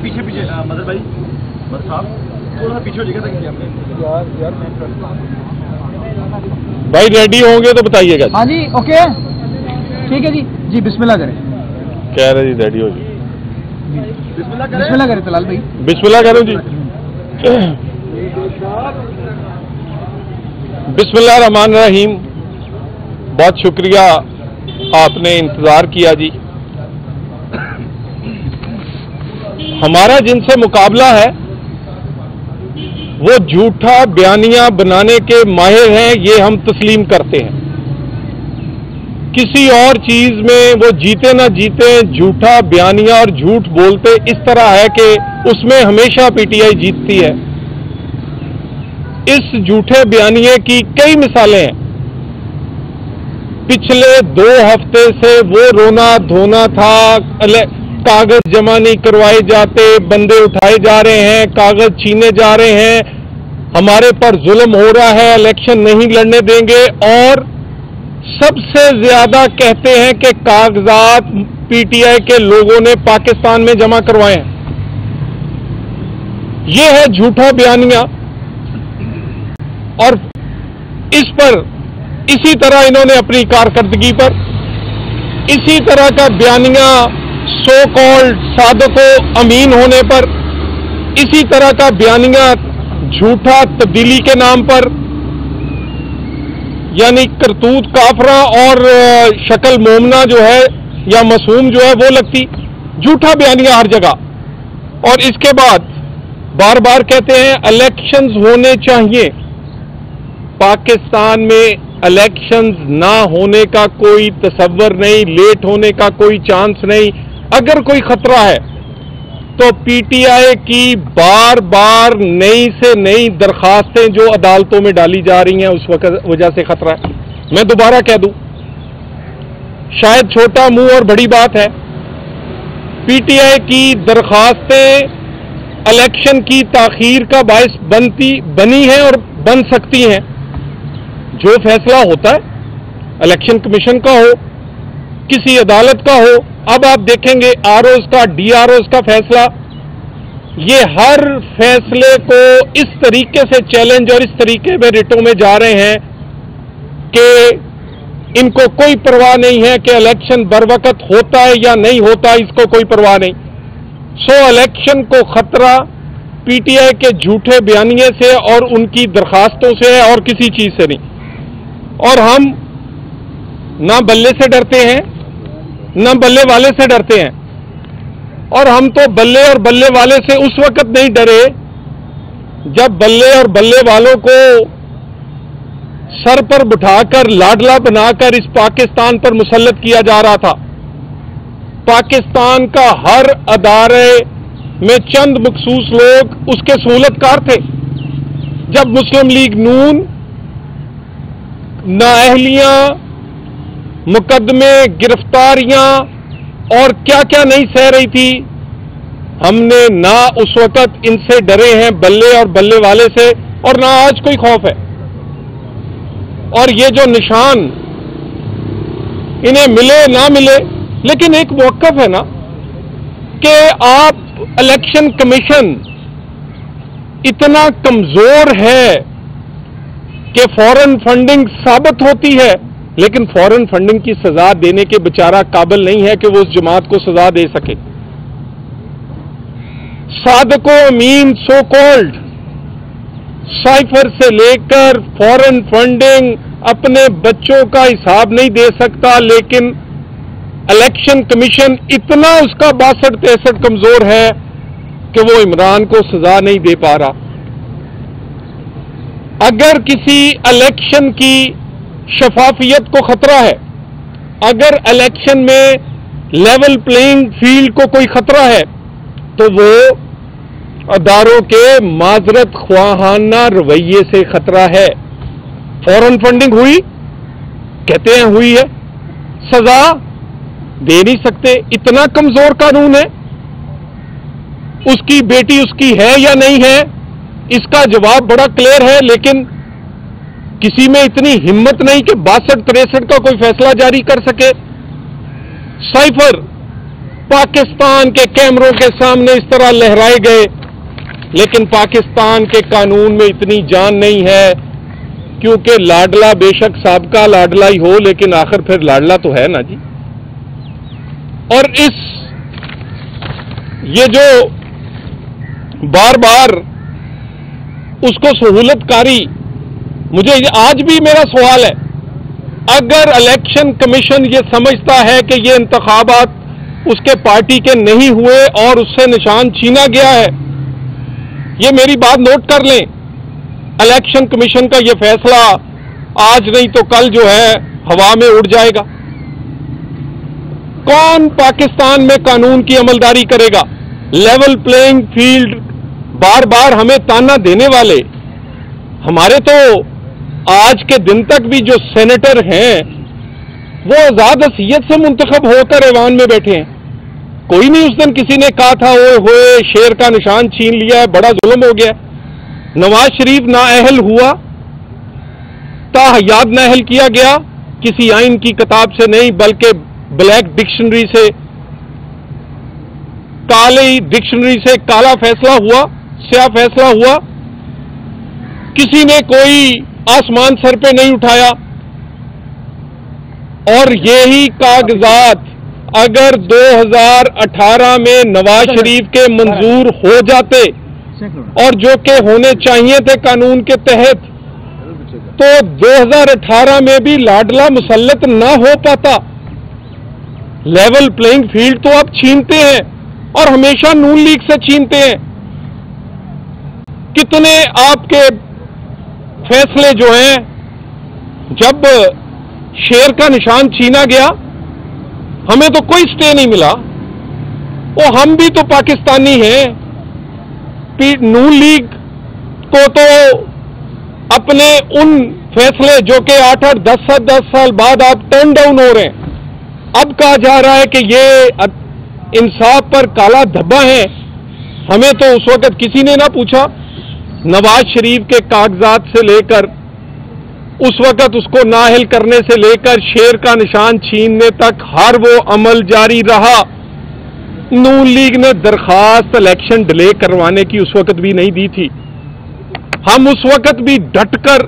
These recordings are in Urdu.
پیچھے پیچھے مدر بھائی مدر صاحب تھوڑا سا پیچھے ہو جائے گا بھائی ریڈی ہوں گے تو بتائیے گا. ہاں جی اوکے ٹھیک ہے جی. جی بسم اللہ کریں. کہہ رہے جی ریڈی ہو جی. بسم اللہ کریں طلال بھائی. بسم اللہ کروں جی. بسم اللہ الرحمن الرحیم. بہت شکریہ آپ نے انتظار کیا جی. ہمارا جن سے مقابلہ ہے وہ جھوٹا بیانیہ بنانے کے ماہر ہیں، یہ ہم تسلیم کرتے ہیں. کسی اور چیز میں وہ جیتے نہ جیتے جھوٹا بیانیہ اور جھوٹ بولتے اس طرح ہے کہ اس میں ہمیشہ پی ٹی آئی جیتتی ہے. اس جھوٹے بیانیے کی کئی مثالیں ہیں. پچھلے 2 ہفتے سے وہ رونا دھونا تھا، کاغذ جمع نہیں کروائے جاتے، بندے اٹھائے جا رہے ہیں، کاغذ چھینے جا رہے ہیں، ہمارے پر ظلم ہو رہا ہے، الیکشن نہیں لڑنے دیں گے، اور سب سے زیادہ کہتے ہیں کہ کاغذات پی ٹی آئی کے لوگوں نے پاکستان میں جمع کروائے ہیں. یہ ہے جھوٹا بیانیہ. اور اس پر اسی طرح انہوں نے اپنی کارکردگی پر اسی طرح کا بیانیہ سو کالڈ صادق و امین ہونے پر، اسی طرح کا بیانیہ جھوٹا تبدیلی کے نام پر، یعنی کرتوت کافرہ اور شکل مومنہ جو ہے یا معصوم جو ہے وہ لگتی. جھوٹا بیانیہ ہر جگہ. اور اس کے بعد بار بار کہتے ہیں الیکشنز ہونے چاہیے. پاکستان میں الیکشنز نہ ہونے کا کوئی تصور نہیں، لیٹ ہونے کا کوئی چانس نہیں. اگر کوئی خطرہ ہے تو پی ٹی آئی کی بار بار نئی سے نئی درخواستیں جو عدالتوں میں ڈالی جا رہی ہیں اس وجہ سے خطرہ ہے. میں دوبارہ کہہ دوں، شاید چھوٹا منہ اور بڑی بات ہے، پی ٹی آئی کی درخواستیں الیکشن کی تاخیر کا باعث بنی ہیں اور بن سکتی ہیں. جو فیصلہ ہوتا ہے الیکشن کمیشن کا ہو، کسی عدالت کا ہو، اب آپ دیکھیں گے آر اوز کا، ڈی آر اوز کا فیصلہ، یہ ہر فیصلے کو اس طریقے سے چیلنج اور اس طریقے میں ریٹوں میں جا رہے ہیں کہ ان کو کوئی پرواہ نہیں ہے کہ الیکشن بر وقت ہوتا ہے یا نہیں ہوتا، اس کو کوئی پرواہ نہیں. سو الیکشن کو خطرہ پی ٹی آئی کے جھوٹے بیانیے سے اور ان کی درخواستوں سے ہے اور کسی چیز سے نہیں. اور ہم نہ بلے سے ڈرتے ہیں نہ بلے والے سے ڈرتے ہیں. اور ہم تو بلے اور بلے والے سے اس وقت نہیں ڈرے جب بلے اور بلے والوں کو سر پر بٹھا کر لاڈلا بنا کر اس پاکستان پر مسلط کیا جا رہا تھا. پاکستان کا ہر ادارے میں چند مخصوص لوگ اس کے سہولت کار تھے. جب مسلم لیگ نون نااہلیاں، مقدمے، گرفتاریاں اور کیا کیا نہیں سہ رہی تھی، ہم نے نہ اس وقت ان سے ڈرے ہیں بلے اور بلے والے سے، اور نہ آج کوئی خوف ہے. اور یہ جو نشان انہیں ملے نہ ملے، لیکن ایک موقف ہے نا کہ آپ الیکشن کمیشن اتنا کمزور ہے کہ فورن فنڈنگ ثابت ہوتی ہے، لیکن فورن فنڈنگ کی سزا دینے کے بیچارہ قابل نہیں ہے کہ وہ اس جماعت کو سزا دے سکے. صادق و امین سو کالڈ سائفر سے لے کر فورن فنڈنگ اپنے بچوں کا حساب نہیں دے سکتا، لیکن الیکشن کمیشن اتنا اس کا 62-63 کمزور ہے کہ وہ عمران کو سزا نہیں دے پا رہا. اگر کسی الیکشن کی شفافیت کو خطرہ ہے، اگر الیکشن میں لیول پلینگ فیلڈ کو کوئی خطرہ ہے، تو وہ اداروں کے معذرت خواہانہ رویے سے خطرہ ہے. فورن فنڈنگ ہوئی، کہتے ہیں ہوئی ہے، سزا دے نہیں سکتے، اتنا کمزور قانون ہے. اس کی بیٹی اس کی ہے یا نہیں ہے، اس کا جواب بڑا کلیئر ہے، لیکن کسی میں اتنی ہمت نہیں کہ 62-63 کا کوئی فیصلہ جاری کر سکے. سائفر پاکستان کے کیمروں کے سامنے اس طرح لہرائے گئے، لیکن پاکستان کے قانون میں اتنی جان نہیں ہے، کیونکہ لاڈلا بے شک سابقہ لاڈلا ہی ہو، لیکن آخر پھر لاڈلا تو ہے نا جی۔ اور یہ جو بار بار اس کو سہولت کاری، مجھے آج بھی میرا سوال ہے، اگر الیکشن کمیشن یہ سمجھتا ہے کہ یہ انتخابات اس کے پارٹی کے نہیں ہوئے اور اس سے نشان چھینا گیا ہے، یہ میری بات نوٹ کر لیں، الیکشن کمیشن کا یہ فیصلہ آج نہیں تو کل جو ہے ہوا میں اڑ جائے گا۔ کون پاکستان میں قانون کی عملداری کرے گا؟ لیول پلینگ فیلڈ بار بار ہمیں تانا دینے والے، ہمارے تو آج کے دن تک بھی جو سینیٹر ہیں وہ آزاد حیثیت سے منتخب ہو کر ایوان میں بیٹھے ہیں۔ کوئی نہیں اس دن کسی نے کہا تھا اوئے ہوئے شیر کا نشان چھین لیا ہے، بڑا ظلم ہو گیا۔ نواز شریف نااہل ہوا، تاحیات نااہل کیا گیا، کسی آئین کی کتاب سے نہیں بلکہ بلیک ڈکشنری سے، کالی ڈکشنری سے کالا فیصلہ ہوا، سیاہ فیصلہ ہوا، کسی نے کوئی آسمان سر پہ نہیں اٹھایا۔ اور یہی کاغذات اگر 2018 میں نواز شریف کے منظور ہو جاتے اور جو کہ ہونے چاہیے تھے قانون کے تحت، تو 2018 میں بھی لاڈلا مسلط نہ ہو پاتا۔ لیول پلینگ فیلڈ تو آپ چھینتے ہیں اور ہمیشہ نون لیگ سے چھینتے ہیں۔ کتنے آپ کے فیصلے جو ہیں، جب شیر کا نشان چھینا گیا ہمیں تو کوئی سٹے نہیں ملا، وہ ہم بھی تو پاکستانی ہیں۔ نون لیگ کو تو اپنے ان فیصلے جو کہ 8-10 سال بعد آپ ٹرن ڈاؤن ہو رہے ہیں، اب کہا جا رہا ہے کہ یہ انصاف پر کالا دھبا ہے۔ ہمیں تو اس وقت کسی نے نہ پوچھا، نواز شریف کے کاغذات سے لے کر اس وقت اس کو نااہل کرنے سے لے کر شیر کا نشان چھیننے تک ہر وہ عمل جاری رہا۔ نون لیگ نے درخواست الیکشن ڈیلے کروانے کی اس وقت بھی نہیں دی تھی، ہم اس وقت بھی ڈٹ کر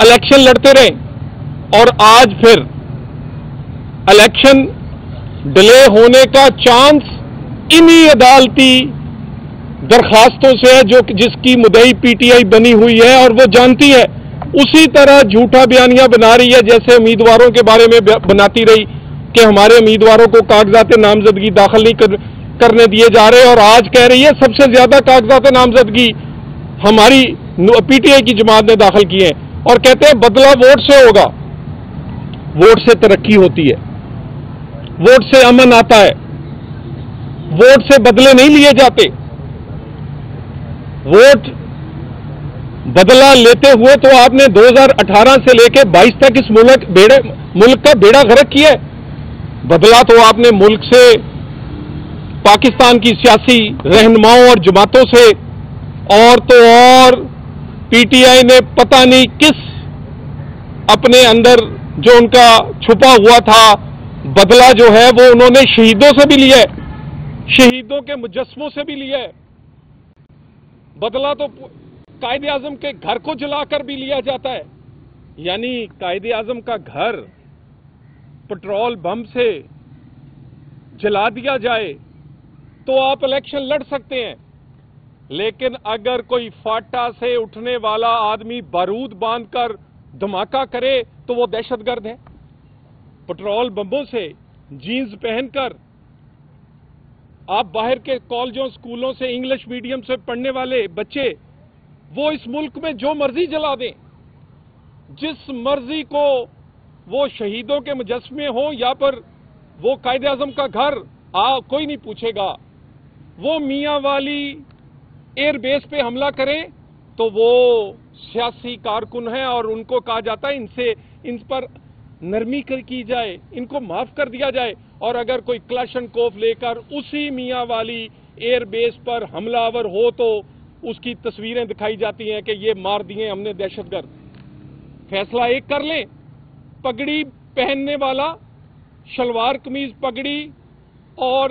الیکشن لڑتے رہے، اور آج پھر الیکشن ڈیلے ہونے کا چانس انہی عدالتی درخواستوں سے ہے جس کی مدعی پی ٹی آئی بنی ہوئی ہے، اور وہ جانتی ہے اسی طرح جھوٹا بیانیہ بنا رہی ہے جیسے امیدواروں کے بارے میں بناتی رہی کہ ہمارے امیدواروں کو کاغذات نامزدگی داخل نہیں کرنے دیے جا رہے، اور آج کہہ رہی ہے سب سے زیادہ کاغذات نامزدگی ہماری پی ٹی آئی کی جماعت نے داخل کیے ہیں، اور کہتے ہیں بدلہ ووٹ سے ہوگا۔ ووٹ سے ترقی ہوتی ہے، ووٹ سے امن آتا ہے، ووٹ سے بدلے نہیں لیے جاتے۔ ووٹ بدلہ لیتے ہوئے تو آپ نے 2018 سے لے کے 22 تک اس ملک کا بیڑا غرق کیا ہے۔ بدلہ تو آپ نے ملک سے، پاکستان کی سیاسی رہنماؤں اور جماعتوں سے، اور تو اور پی ٹی آئی نے پتہ نہیں کس اپنے اندر جو ان کا چھپا ہوا تھا بدلہ جو ہے وہ انہوں نے شہیدوں سے بھی لیا ہے، شہیدوں کے مجسموں سے بھی لیا ہے۔ بدلہ تو قائد اعظم کے گھر کو جلا کر بھی لیا جاتا ہے، یعنی قائد اعظم کا گھر پٹرول بم سے جلا دیا جائے تو آپ الیکشن لڑ سکتے ہیں، لیکن اگر کوئی فاٹا سے اٹھنے والا آدمی بارود باندھ کر دھماکہ کرے تو وہ دہشت گرد ہے۔ پٹرول بمبوں سے جینز پہن کر آپ باہر کے کالجوں سکولوں سے انگلش میڈیم سے پڑھنے والے بچے وہ اس ملک میں جو مرضی جلا دیں، جس مرضی کو وہ شہیدوں کے مجسمے ہوں یا پر وہ قائد اعظم کا گھر، کوئی نہیں پوچھے گا۔ وہ میاں والی ایئر بیس پہ حملہ کریں تو وہ سیاسی کارکن ہیں اور ان کو کہا جاتا ہے ان پر نرمی کی جائے، ان کو معاف کر دیا جائے، اور اگر کوئی کلاشن کوف لے کر اسی میاں والی ایئر بیس پر حملہ آور ہو تو اس کی تصویریں دکھائی جاتی ہیں کہ یہ مار دیے ہم نے دہشت گرد۔ فیصلہ ایک کر لیں، پگڑی پہننے والا، شلوار قمیض پگڑی اور